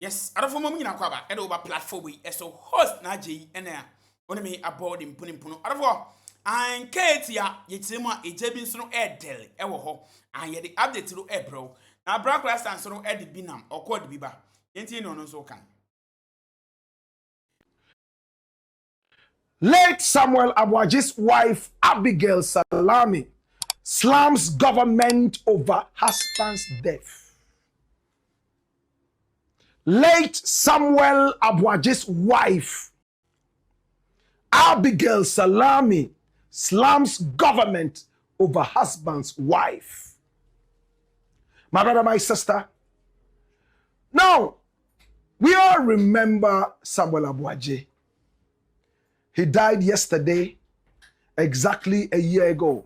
Yes, I don't form me na kwaba. Edo over platform we so host na J ena. Oni me aboard impuno. I don't for an Kejetia yetima ejebi nso no edel e wo ho. An ye the update no e bro. Na bra class and so no e de binam okọ de biba. Yenti no no so kan. Late Samuel Abuaje's wife, Abigail Salami, slams government over husband's death. Late Samuel Abuaje's wife, Abigail Salami, slams government over husband's wife. My brother, my sister. Now, we all remember Samuel Abuaje. He died yesterday, exactly a year ago.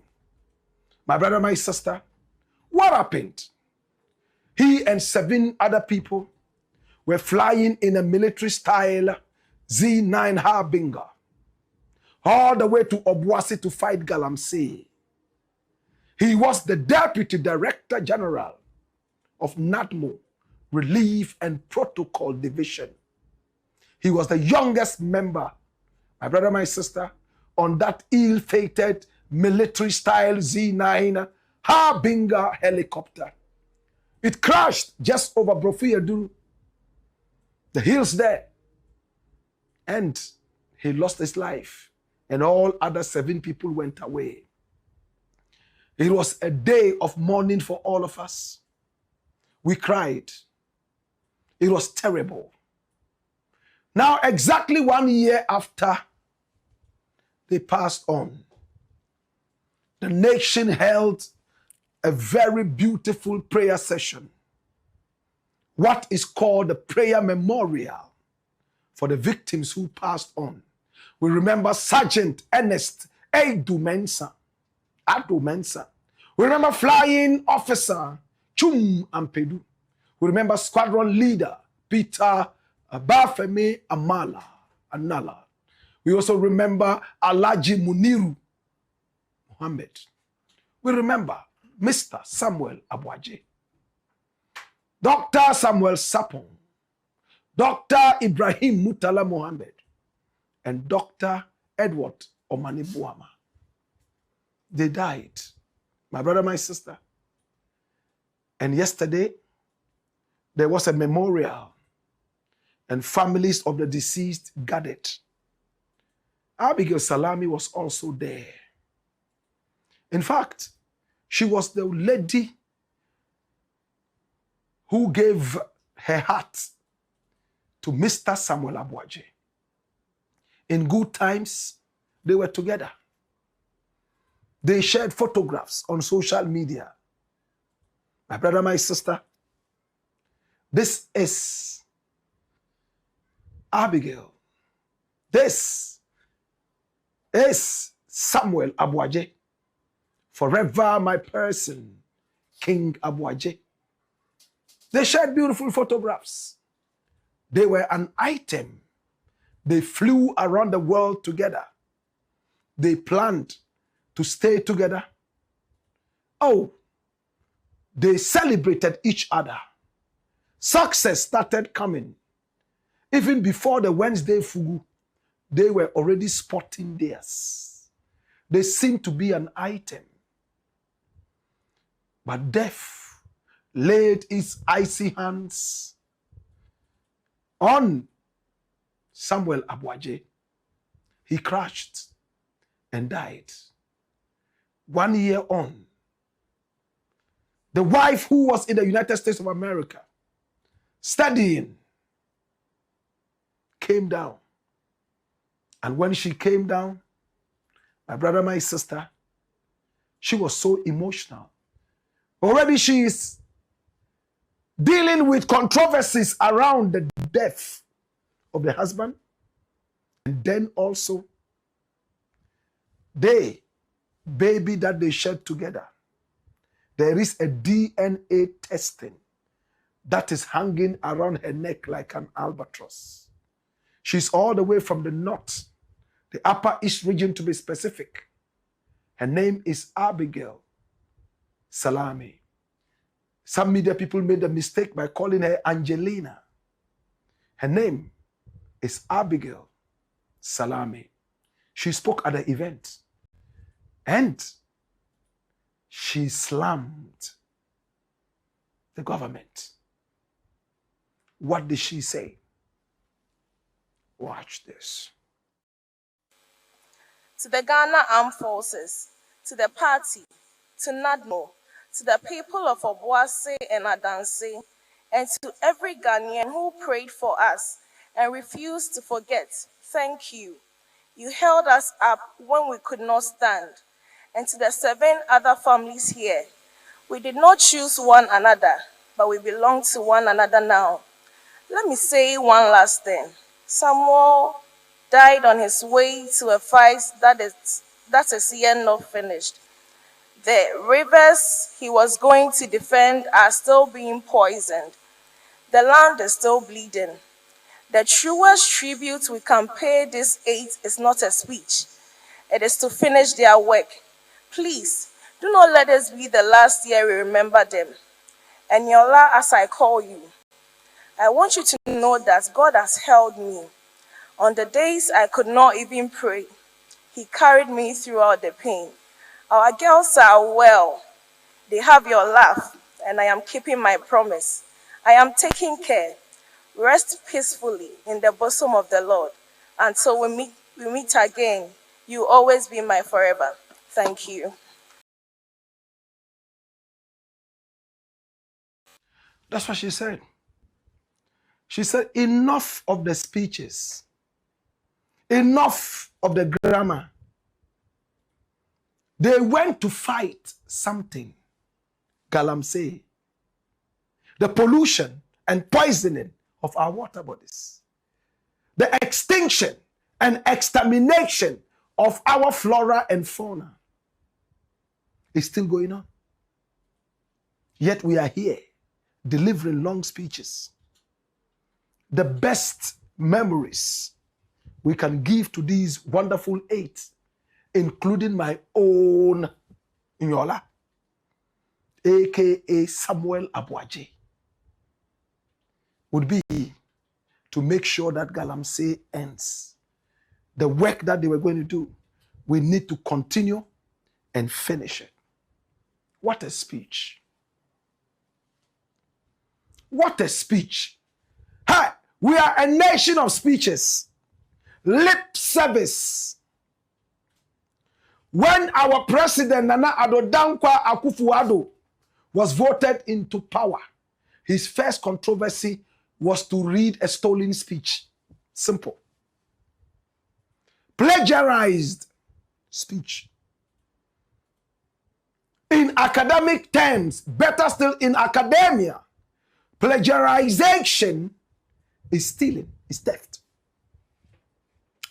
My brother, my sister, what happened? He and 7 other people were flying in a military-style Z9 Harbinger all the way to Obuasi to fight Galamsey. He was the Deputy Director General of NATMO, Relief and Protocol Division. He was the youngest member, my brother, my sister, on that ill-fated military-style Z9 Harbinger helicopter. It crashed just over Brofiyadu, the hills there. And he lost his life. And all other 7 people went away. It was a day of mourning for all of us. We cried. It was terrible. Now, exactly 1 year after they passed on, the nation held a very beautiful prayer session. What is called the prayer memorial for the victims who passed on. We remember Sergeant Ernest Adu Mensah. We remember Flying Officer Chum Ampedu. We remember Squadron Leader Peter Abafemi Anala. We also remember Alhaji Muniru Muhammad. We remember Mr. Samuel Abuaje, Dr. Samuel Sapong, Dr. Ibrahim Mutala Muhammad, and Dr. Edward Omani Buama. They died, my brother, my sister. And yesterday, there was a memorial, and families of the deceased gathered. Abigail Salami was also there. In fact, she was the lady who gave her heart to Mr. Samuel Abuaje. In good times, they were together. They shared photographs on social media. My brother, my sister, this is Abigail. This is Samuel Abuaje. Forever my person, King Abuaje. They shared beautiful photographs. They were an item. They flew around the world together. They planned to stay together. Oh, they celebrated each other. Success started coming. Even before the Wednesday Fugu, they were already spotting theirs. They seemed to be an item. But death laid its icy hands on Samuel Abuaje. He crashed and died. 1 year on, the wife who was in the United States of America studying came down. And when she came down, my brother, my sister, she was so emotional. Already she is dealing with controversies around the death of the husband. And then also, the baby that they shared together, there is a DNA testing that is hanging around her neck like an albatross. She's all the way from the north, the Upper East region to be specific. Her name is Abigail Salami. Some media people made a mistake by calling her Angelina. Her name is Abigail Salami. She spoke at the event and she slammed the government. What did she say? Watch this. To the Ghana Armed Forces, to the party, to NADMO, to the people of Obuasi and Adansi, and to every Ghanaian who prayed for us and refused to forget, thank you. You held us up when we could not stand. And to the 7 other families here, we did not choose one another, but we belong to one another now. Let me say one last thing. Samuel died on his way to a fight that is yet not finished. The rivers he was going to defend are still being poisoned. The land is still bleeding. The truest tribute we can pay this aid is not a speech. It is to finish their work. Please, do not let this be the last year we remember them. And Yola, as I call you, I want you to know that God has held me. On the days I could not even pray, He carried me throughout the pain. Our girls are well. They have your laugh, and I am keeping my promise. I am taking care. Rest peacefully in the bosom of the Lord. Until we meet again, you always be my forever. Thank you. That's what she said. She said, enough of the speeches. Enough of the grammar. They went to fight something. Galamsey. The pollution and poisoning of our water bodies. The extinction and extermination of our flora and fauna is still going on. Yet we are here delivering long speeches. The best memories we can give to these wonderful 8, including my own Nyola, aka Samuel Abuaje, would be to make sure that Galamsey ends. The work that they were going to do, we need to continue and finish it. What a speech. What a speech. Hi, we are a nation of speeches. Lip service. When our president, Nana Addo Dankwa Akufo-Addo, was voted into power, his first controversy was to read a stolen speech. Simple. Plagiarized speech. In academic terms, better still in academia, plagiarization is stealing, is theft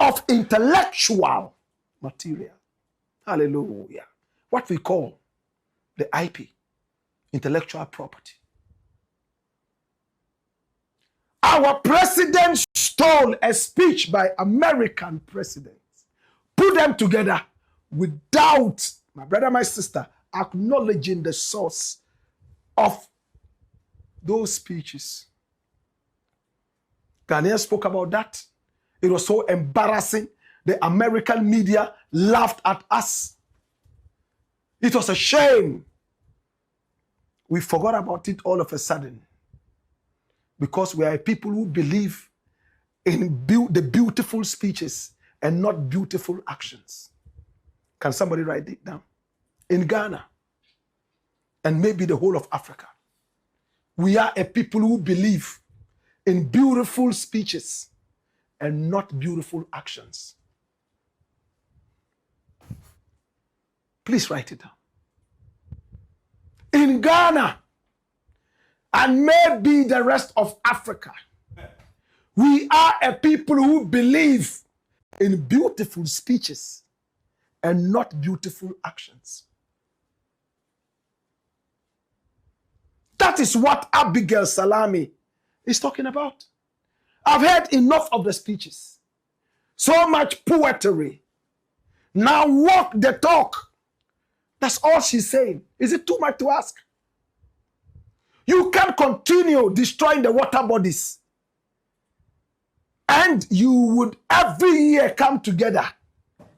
of intellectual material. Hallelujah. What we call the IP, intellectual property. Our president stole a speech by American presidents, put them together without, my brother, my sister, acknowledging the source of those speeches. Ghanaians spoke about that. It was so embarrassing. The American media laughed at us. It was a shame. We forgot about it all of a sudden because we are people who believe in the beautiful speeches and not beautiful actions. Can somebody write it down? In Ghana and maybe the whole of Africa, we are a people who believe in beautiful speeches and not beautiful actions. Please write it down. In Ghana, and maybe the rest of Africa, we are a people who believe in beautiful speeches and not beautiful actions. That is what Abigail Salami is talking about. I've heard enough of the speeches. So much poetry. Now walk the talk. That's all she's saying. Is it too much to ask? You can't continue destroying the water bodies And you would every year come together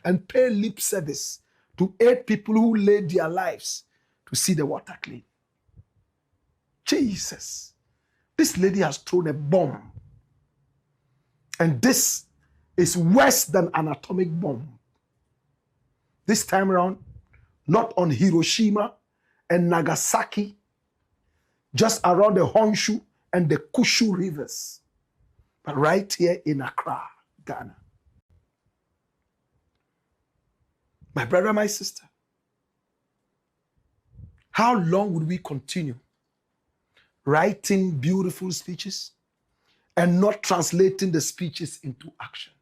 and pay lip service to 8 people who laid their lives to see the water clean. Jesus. This lady has thrown a bomb. And this is worse than an atomic bomb. This time around, not on Hiroshima and Nagasaki, just around the Honshu and the Kushu rivers, but right here in Accra, Ghana. My brother, my sister, how long would we continue writing beautiful speeches and not translating the speeches into action?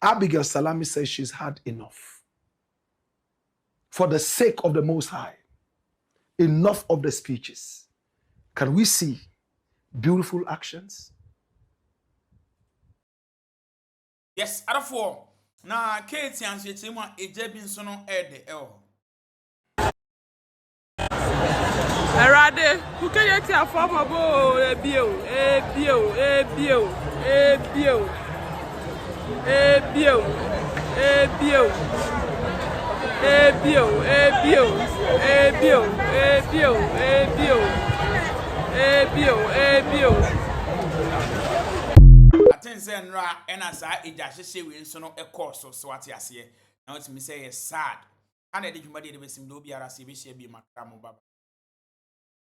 Abigail Salami says she's had enough. For the sake of the Most High, enough of the speeches. Can we see beautiful actions? Yes, Adafo. Na Kejetia and Shetima Ejebin Sono Ede El. Erade, who Kejetia from a bow, a bio, a bio, a bio, a bio, a bio, a bio, a bio, a bio, a bio, a bio, a bio, a bio, a bio. Atense nra ena sa eja hyehyɛ we so no ekɔ so ate ase na what me say is sad ana de dwuma de besim do biara se be hyɛ bi makra mo baba